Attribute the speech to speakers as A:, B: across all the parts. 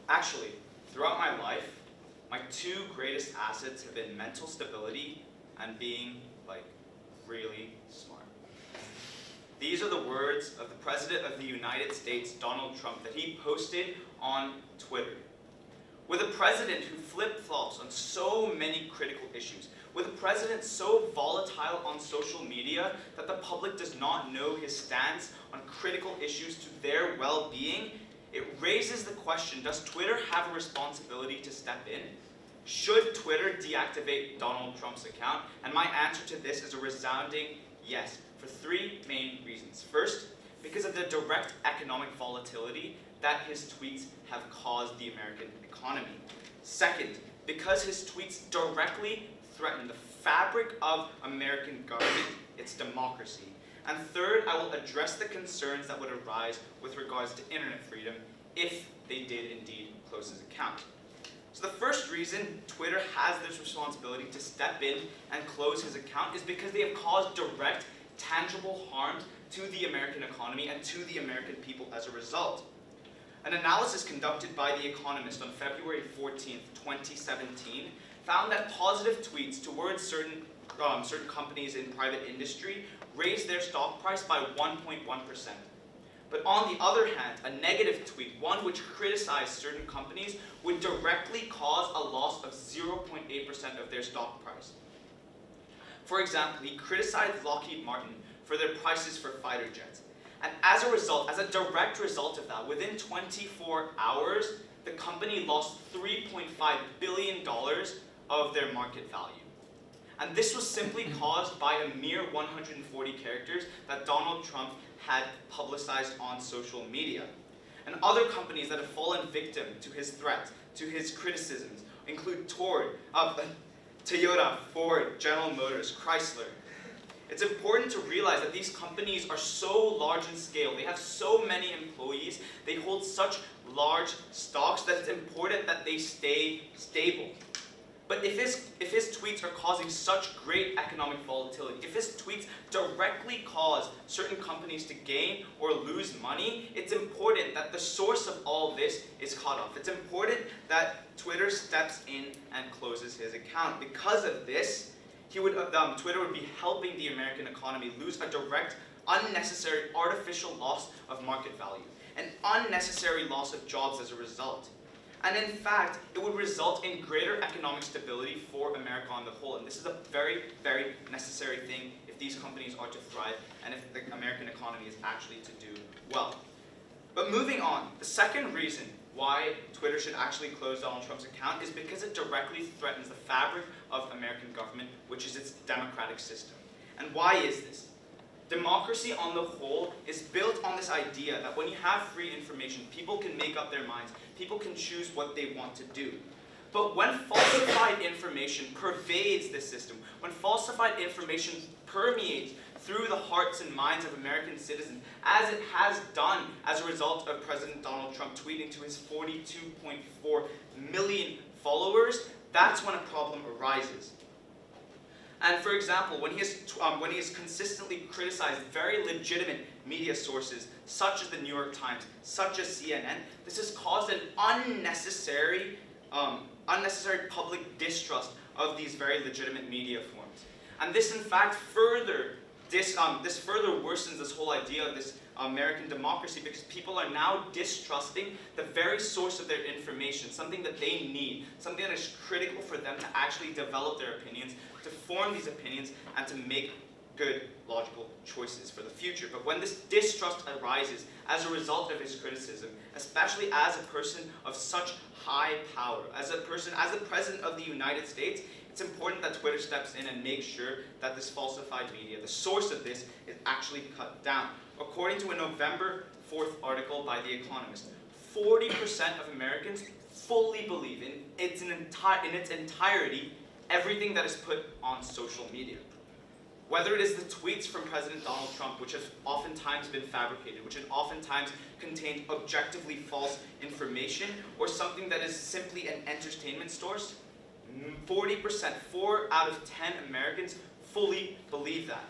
A: Actually, throughout my life, my two greatest assets have been mental stability and being, really smart. These are the words of the President of the United States, Donald Trump, that he posted on Twitter. With a president who flip-flops on so many critical issues, with a president so volatile on social media that the public does not know his stance on critical issues to their well-being, it raises the question, does Twitter have a responsibility to step in? Should Twitter deactivate Donald Trump's account? And my answer to this is a resounding yes, for three main reasons. First, because of the direct economic volatility that his tweets have caused the American economy. Second, because his tweets directly threaten the fabric of American government, its democracy. And third, I will address the concerns that would arise with regards to internet freedom if they did indeed close his account. So the first reason Twitter has this responsibility to step in and close his account is because they have caused direct, tangible harm to the American economy and to the American people as a result. An analysis conducted by The Economist on February 14th, 2017 found that positive tweets towards certain companies in private industry raised their stock price by 1.1%. But on the other hand, a negative tweet, one which criticized certain companies, would directly cause a loss of 0.8% of their stock price. For example, he criticized Lockheed Martin for their prices for fighter jets. And as a direct result of that, within 24 hours, the company lost $3.5 billion of their market value. And this was simply caused by a mere 140 characters that Donald Trump had publicized on social media. And other companies that have fallen victim to his threats, to his criticisms, include Toyota, Ford, General Motors, Chrysler. It's important to realize that these companies are so large in scale, they have so many employees, they hold such large stocks that it's important that they stay stable. But if his tweets are causing such great economic volatility, if his tweets directly cause certain companies to gain or lose money, it's important that the source of all this is cut off. It's important that Twitter steps in and closes his account. Because of this, Twitter would be helping the American economy lose a direct, unnecessary, artificial loss of market value, an unnecessary loss of jobs as a result. And in fact, it would result in greater economic stability for America on the whole. And this is a very, very necessary thing if these companies are to thrive and if the American economy is actually to do well. But moving on, the second reason why Twitter should actually close Donald Trump's account is because it directly threatens the fabric of American government, which is its democratic system. And why is this? Democracy on the whole is built on this idea that when you have free information, people can make up their minds, people can choose what they want to do. But when falsified information pervades this system, when falsified information permeates through the hearts and minds of American citizens, as it has done as a result of President Donald Trump tweeting to his 42.4 million followers, that's when a problem arises. And for example, when he has consistently criticized very legitimate media sources, such as the New York Times, such as CNN, this has caused an unnecessary public distrust of these very legitimate media forms. And this, in fact, further worsens this whole idea of this American democracy, because people are now distrusting the very source of their information, something that they need, something that is critical for them to actually develop their opinions, to form these opinions, and to make good, logical choices for the future. But when this distrust arises as a result of his criticism, especially as a person of such high power, as the President of the United States, it's important that Twitter steps in and makes sure that this falsified media, the source of this, is actually cut down. According to a November 4th article by The Economist, 40% of Americans fully believe in its entirety everything that is put on social media. Whether it is the tweets from President Donald Trump, which have oftentimes been fabricated, which have oftentimes contained objectively false information, or something that is simply an entertainment source, 40%, 4 out of 10 Americans fully believe that.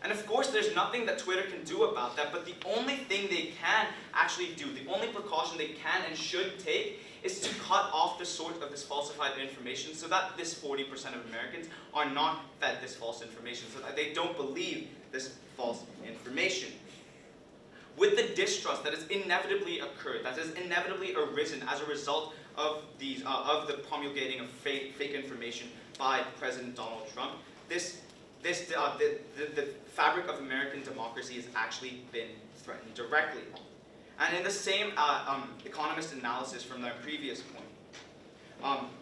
A: And of course, there's nothing that Twitter can do about that, but the only thing they can actually do, the only precaution they can and should take, is to cut off the source of this falsified information so that this 40% of Americans are not fed this false information, so that they don't believe this false information. With the distrust that has inevitably occurred, that has inevitably arisen as a result of the promulgating of fake information by President Donald Trump, the fabric of American democracy has actually been threatened directly. And in the same economist analysis from their previous point,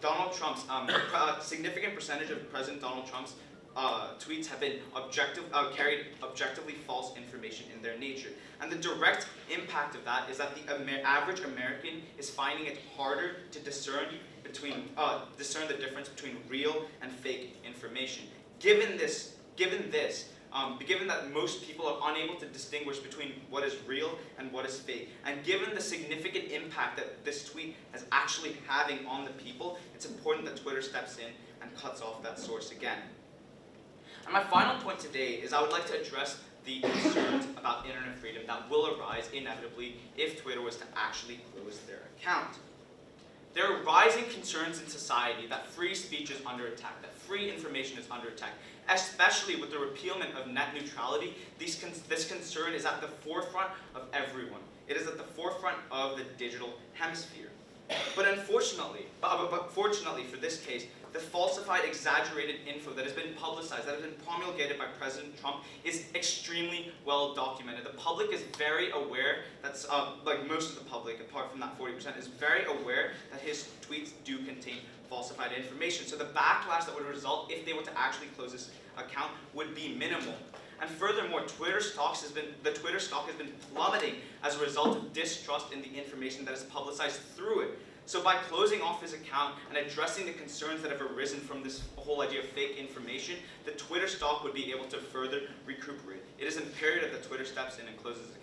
A: Donald Trump's a significant percentage of President Donald Trump's tweets have been carried objectively false information in their nature. And the direct impact of that is that the average American is finding it harder to discern the difference between real and fake information. Given that most people are unable to distinguish between what is real and what is fake, and given the significant impact that this tweet is actually having on the people, it's important that Twitter steps in and cuts off that source again. And my final point today is I would like to address the concerns about internet freedom that will arise inevitably if Twitter was to actually close their account. There are rising concerns in society that free speech is under attack, that free information is under attack, especially with the repealment of net neutrality. This concern is at the forefront of everyone. It is at the forefront of the digital hemisphere. But fortunately for this case, the falsified, exaggerated info that has been publicized, that has been promulgated by President Trump, is extremely well documented. The public is very aware, like most of the public, apart from that 40%, is very aware that his tweets do contain falsified information. So the backlash that would result if they were to actually close this account would be minimal. And furthermore, the Twitter stock has been plummeting as a result of distrust in the information that is publicized through it. So by closing off his account and addressing the concerns that have arisen from this whole idea of fake information, the Twitter stock would be able to further recuperate. It is imperative that Twitter steps in and closes his account.